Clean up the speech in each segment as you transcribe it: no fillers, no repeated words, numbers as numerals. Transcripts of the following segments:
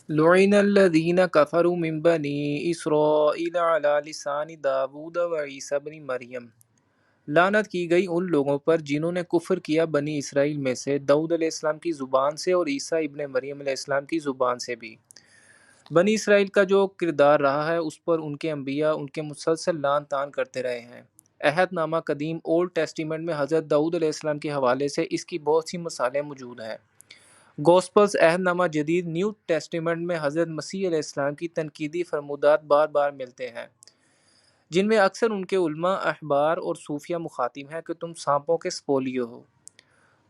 لعن الذین کفروا من بنی اسرائیل علی لسان داود و عیسی بن مریم، لعنت کی گئی ان لوگوں پر جنہوں نے کفر کیا بنی اسرائیل میں سے داؤد علیہ السلام کی زبان سے اور عیسیٰ ابن مریم علیہ السلام کی زبان سے بھی۔ بنی اسرائیل کا جو کردار رہا ہے اس پر ان کے انبیاء ان کے مسلسل لعن طعن کرتے رہے ہیں۔ عہد نامہ قدیم اولڈ ٹیسٹیمنٹ میں حضرت داؤد علیہ السلام کے حوالے سے اس کی بہت سی مثالیں موجود ہیں۔ گوسپلز عہد نامہ جدید نیو ٹیسٹیمنٹ میں حضرت مسیح علیہ السلام کی تنقیدی فرمودات بار بار ملتے ہیں، جن میں اکثر ان کے علماء، احبار اور صوفیہ مخاطب ہیں کہ تم سانپوں کے سپولیو ہو،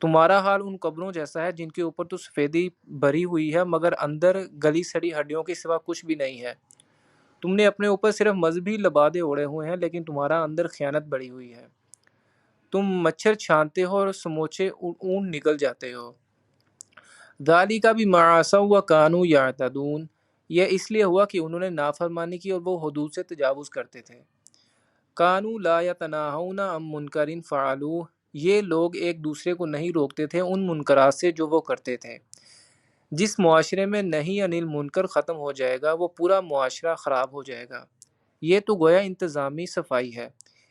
تمہارا حال ان قبروں جیسا ہے جن کے اوپر تو سفیدی بھری ہوئی ہے مگر اندر گلی سڑی ہڈیوں کے سوا کچھ بھی نہیں ہے۔ تم نے اپنے اوپر صرف مذہبی لبادے اوڑے ہوئے ہیں لیکن تمہارا اندر خیانت بڑھی ہوئی ہے۔ تم مچھر چھانتے ہو اور سموچے اون نگل جاتے ہو۔ ذالک بما عصوا وکانوا یعتدون، یہ اس لیے ہوا کہ انہوں نے نافرمانی کی اور وہ حدود سے تجاوز کرتے تھے۔ کانوا لا یتناہون عن منکر فعلوہ، یہ لوگ ایک دوسرے کو نہیں روکتے تھے ان منکرات سے جو وہ کرتے تھے۔ جس معاشرے میں نہیں انل منکر ختم ہو جائے گا وہ پورا معاشرہ خراب ہو جائے گا۔ یہ تو گویا انتظامی صفائی ہے،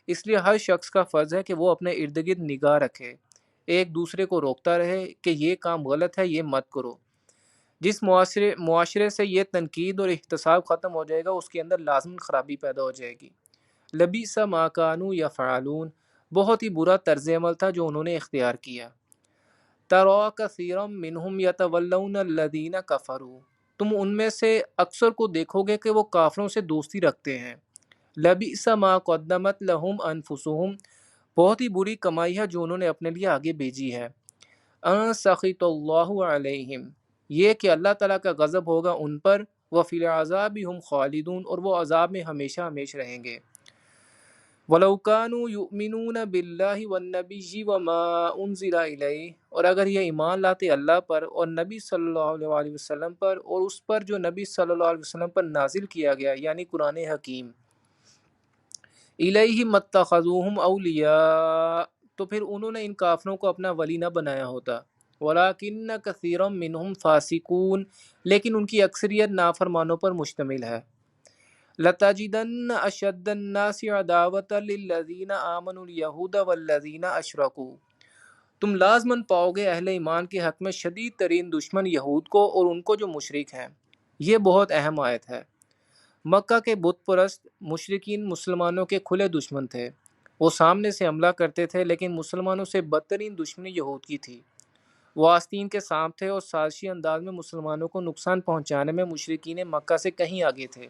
اس لیے ہر شخص کا فرض ہے کہ وہ اپنے ارد گرد نگاہ رکھے، ایک دوسرے کو روکتا رہے کہ یہ کام غلط ہے، یہ مت کرو۔ جس معاشرے سے یہ تنقید اور احتساب ختم ہو جائے گا اس کے اندر لازماً خرابی پیدا ہو جائے گی۔ لبئس ما کانوا یفعلون، بہت ہی برا طرز عمل تھا جو انہوں نے اختیار کیا۔ ترى كثيرا منهم يتولون الذين كفروا، تم ان میں سے اکثر کو دیکھو گے کہ وہ کافروں سے دوستی رکھتے ہیں۔ لبئس ما قدمت لهم انفسهم، بہت ہی بری کمائی ہے جو انہوں نے اپنے لیے آگے بھیجی ہے۔ ان سخط اللہ علیہم، یہ کہ اللہ تعالیٰ کا غضب ہوگا ان پر، وفی العذاب هم خالدون، اور وہ عذاب میں ہمیشہ ہمیش رہیں گے۔ وَلَوْ كَانُوا يُؤْمِنُونَ بِاللَّهِ وَالنَّبِيِّ وَمَا أُنزِلَ إِلَيْهِ، اور اگر یہ ایمان لاتے اللہ پر اور نبی صلی اللہ علیہ وسلم پر اور اس پر جو نبی صلی اللہ علیہ وسلم پر نازل کیا گیا یعنی قرآن حکیم، إِلَيْهِ مَا اتَّخَذُوهُمْ أَوْلِيَاءَ، تو پھر انہوں نے ان کافروں کو اپنا ولی نہ بنایا ہوتا۔ وَلَكِنَّ كَثِيرًا مِّنْهُمْ فَاسِقُونَ، لیکن ان کی اکثریت نافرمانوں پر مشتمل ہے۔ لَتَجِدَنَّ أَشَدَّ النَّاسِ عَدَاوَةً لِلَّذِينَ آمَنُوا الْيَهُودَ وَالَّذِينَ أَشْرَكُوا، تم لازماً پاؤ گے اہل ایمان کے حق میں شدید ترین دشمن یہود کو اور ان کو جو مشرک ہیں۔ یہ بہت اہم آیت ہے۔ مکہ کے بت پرست مشرکین مسلمانوں کے کھلے دشمن تھے، وہ سامنے سے حملہ کرتے تھے، لیکن مسلمانوں سے بدترین دشمنی یہود کی تھی۔ وہ آستین کے سانپ تھے اور سازشی انداز میں مسلمانوں کو نقصان پہنچانے میں مشرکین مکہ سے کہیں آگے تھے۔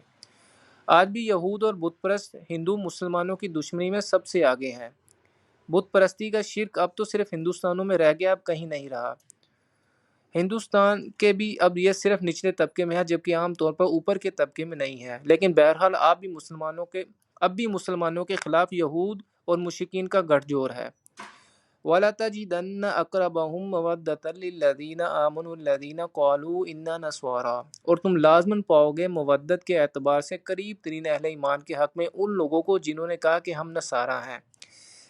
آج بھی یہود اور بت پرست ہندو مسلمانوں کی دشمنی میں سب سے آگے ہیں۔ بت پرستی کا شرک اب تو صرف ہندوستانوں میں رہ گیا، اب کہیں نہیں رہا۔ ہندوستان کے بھی اب یہ صرف نچلے طبقے میں ہے، جبکہ عام طور پر اوپر کے طبقے میں نہیں ہے، لیکن بہرحال اب بھی مسلمانوں کے خلاف یہود اور مشرکین کا گٹھ جوڑ ہے۔ وَلَتَجِدَنَّ أَقْرَبَهُمْ مَوَدَّةً لِلَّذِينَ آمَنُوا الَّذِينَ قَالُوا إِنَّا نَصَارَىٰ، اور تم لازماً پاؤ گے مودت کے اعتبار سے قریب ترین اہل ایمان کے حق میں ان لوگوں کو جنہوں نے کہا کہ ہم نصارہ ہیں۔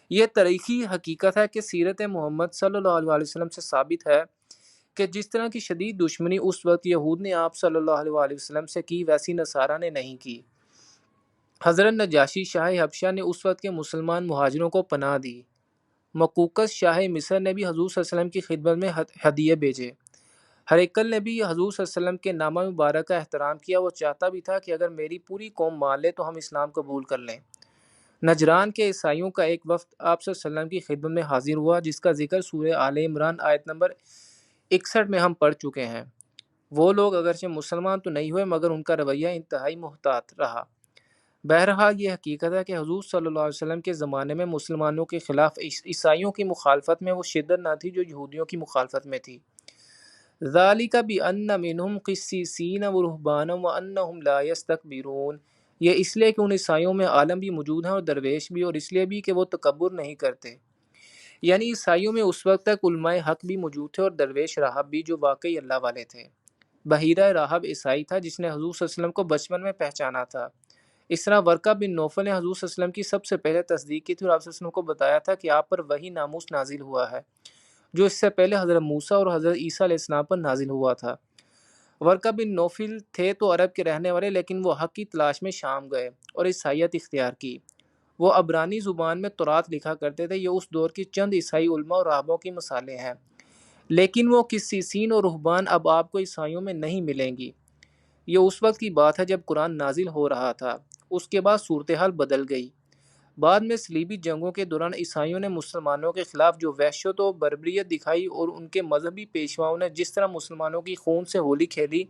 یہ تاریخی حقیقت ہے کہ سیرت محمد صلی اللہ علیہ وسلم سے ثابت ہے کہ جس طرح کی شدید دشمنی اس وقت یہود نے آپ صلی اللہ علیہ وسلم سے کی، ویسی نصارہ نے نہیں کی۔ حضرت نجاشی شاہ حبشہ نے اس وقت کے مسلمان مہاجروں کو پناہ دی۔ مقوقس شاہ مصر نے بھی حضور صلی اللہ علیہ وسلم کی خدمت میں ہدیے بھیجے۔ ہرقل نے بھی حضور صلی اللہ علیہ وسلم کے نامہ مبارک کا احترام کیا، وہ چاہتا بھی تھا کہ اگر میری پوری قوم مان لے تو ہم اسلام قبول کر لیں۔ نجران کے عیسائیوں کا ایک وفد آپ صلی اللہ علیہ وسلم کی خدمت میں حاضر ہوا، جس کا ذکر سورہ آل عمران آیت نمبر 61 میں ہم پڑھ چکے ہیں۔ وہ لوگ اگرچہ مسلمان تو نہیں ہوئے مگر ان کا رویہ انتہائی محتاط رہا۔ بہرحال یہ حقیقت ہے کہ حضور صلی اللہ علیہ وسلم کے زمانے میں مسلمانوں کے خلاف عیسائیوں کی مخالفت میں وہ شدت نہ تھی جو یہودیوں کی مخالفت میں تھی۔ ذَلِكَ بِأَنَّ مِنْهُمْ قِسِّيسِينَ وَرُهْبَانًا وَأَنَّهُمْ لَا يَسْتَكْبِرُونَ، یہ اس لیے کہ ان عیسائیوں میں عالم بھی موجود ہیں اور درویش بھی، اور اس لیے بھی کہ وہ تکبر نہیں کرتے۔ یعنی عیسائیوں میں اس وقت تک علماء حق بھی موجود تھے اور درویش راہب بھی جو واقعی اللہ والے تھے۔ بحیرہ راہب عیسائی تھا جس نے حضور صلی اللہ علیہ وسلم کو بچپن میں پہچانا تھا۔ اس طرح ورقہ بن نوفل نے حضور صلی اللہ علیہ وسلم کی سب سے پہلے تصدیق کی تھی اور آپ صلی اللہ علیہ وسلم کو بتایا تھا کہ آپ پر وحی ناموس نازل ہوا ہے جو اس سے پہلے حضرت موسیٰ اور حضرت عیسیٰ علیہ السلام پر نازل ہوا تھا۔ ورقہ بن نوفل تھے تو عرب کے رہنے والے، لیکن وہ حق کی تلاش میں شام گئے اور عیسائیت اختیار کی۔ وہ عبرانی زبان میں تورات لکھا کرتے تھے۔ یہ اس دور کی چند عیسائی علماء اور راہبوں کی مثالیں ہیں، لیکن وہ قسیسین اور رہبان اب آپ کو عیسائیوں میں نہیں ملیں گی۔ یہ اس وقت کی بات ہے جب قرآن نازل ہو رہا تھا۔ اس کے بعد صورتحال بدل گئی۔ بعد میں صلیبی جنگوں کے دوران عیسائیوں نے مسلمانوں کے خلاف جو وحشت و بربریت دکھائی اور ان کے مذہبی پیشواؤں نے جس طرح مسلمانوں کی خون سے ہولی کھیلی،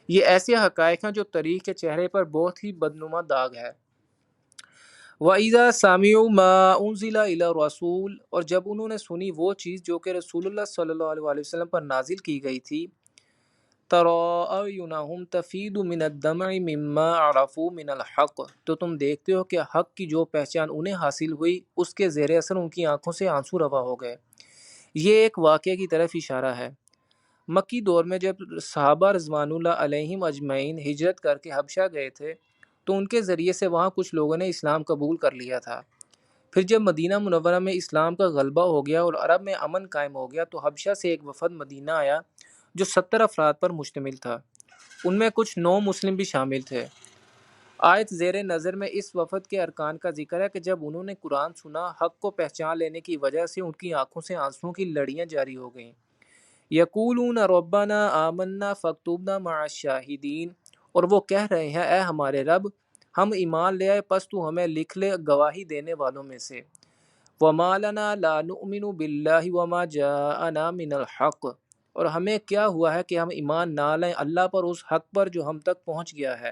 یہ ایسے حقائق ہیں جو تاریخ کے چہرے پر بہت ہی بدنما داغ ہے۔ وَإِذَا سَمِعُوا مَا أُنزِلَ إِلَى الرَّسُولِ، اور جب انہوں نے سنی وہ چیز جو کہ رسول اللہ صلی اللہ علیہ وسلم پر نازل کی گئی تھی، تَرَىٰ أَعْيُنَهُمْ تَفِيضُ مِنَ الدَّمْعِ مِمَّا عَرَفُوا مِنَ الْحَقِّ، تو تم دیکھتے ہو کہ حق کی جو پہچان انہیں حاصل ہوئی، اس کے زیر اثر ان کی آنکھوں سے آنسو روا ہو گئے۔ یہ ایک واقعے کی طرف اشارہ ہے۔ مکی دور میں جب صحابہ رضوان اللہ علیہم اجمعین ہجرت کر کے حبشہ گئے تھے تو ان کے ذریعے سے وہاں کچھ لوگوں نے اسلام قبول کر لیا تھا۔ پھر جب مدینہ منورہ میں اسلام کا غلبہ ہو گیا اور عرب میں امن قائم ہو گیا تو حبشہ سے ایک وفد مدینہ آیا جو 70 افراد پر مشتمل تھا۔ ان میں کچھ نو مسلم بھی شامل تھے۔ آیت زیر نظر میں اس وفد کے ارکان کا ذکر ہے کہ جب انہوں نے قرآن سنا، حق کو پہچان لینے کی وجہ سے ان کی آنکھوں سے آنسوؤں کی لڑیاں جاری ہو گئیں۔ یقولون ربنا آمنا فاکتبنا مع الشاہدین، اور وہ کہہ رہے ہیں اے ہمارے رب، ہم ایمان لے آئے پس تو ہمیں لکھ لے گواہی دینے والوں میں سے۔ وما لنا لا نؤمن باللہ وما جاءنا من الحق، اور ہمیں کیا ہوا ہے کہ ہم ایمان نہ لائیں اللہ پر، اس حق پر جو ہم تک پہنچ گیا ہے۔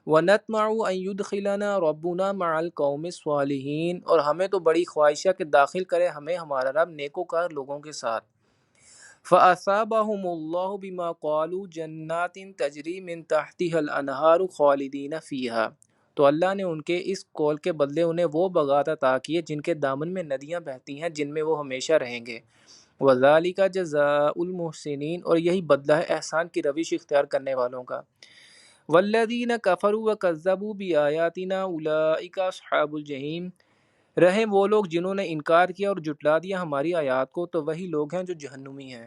وَنَطْمَعُ أَن يُدْخِلَنَا رَبُّنَا مَعَ الْقَوْمِ الصَّالِحِينَ، اور ہمیں تو بڑی خواہش ہے کہ داخل کرے ہمیں ہمارا رب نیکوکار لوگوں کے ساتھ۔ فَأَصَابَهُمُ اللَّهُ بِمَا قَالُوا جَنَّاتٍ تَجْرِي مِن تَحْتِهَا الْأَنْهَارُ خَالِدِينَ فِيهَا، تو اللہ نے ان کے اس قول کے بدلے انہیں وہ باغات عطا کیے جن کے دامن میں ندیاں بہتی ہیں، جن میں وہ ہمیشہ رہیں گے۔ وَذَلِكَ جَزَاءُ الْمُحْسِنِينَ، اور یہی بدلہ ہے احسان کی روش اختیار کرنے والوں کا۔ وَالَّذِينَ كَفَرُوا وَكَذَّبُوا بِآيَاتِنَا أُولَٰئِكَ أَصْحَابُ الْجَحِيمِ، رہیں وہ لوگ جنہوں نے انکار کیا اور جھٹلا دیا ہماری آیات کو، تو وہی لوگ ہیں جو جہنمی ہیں۔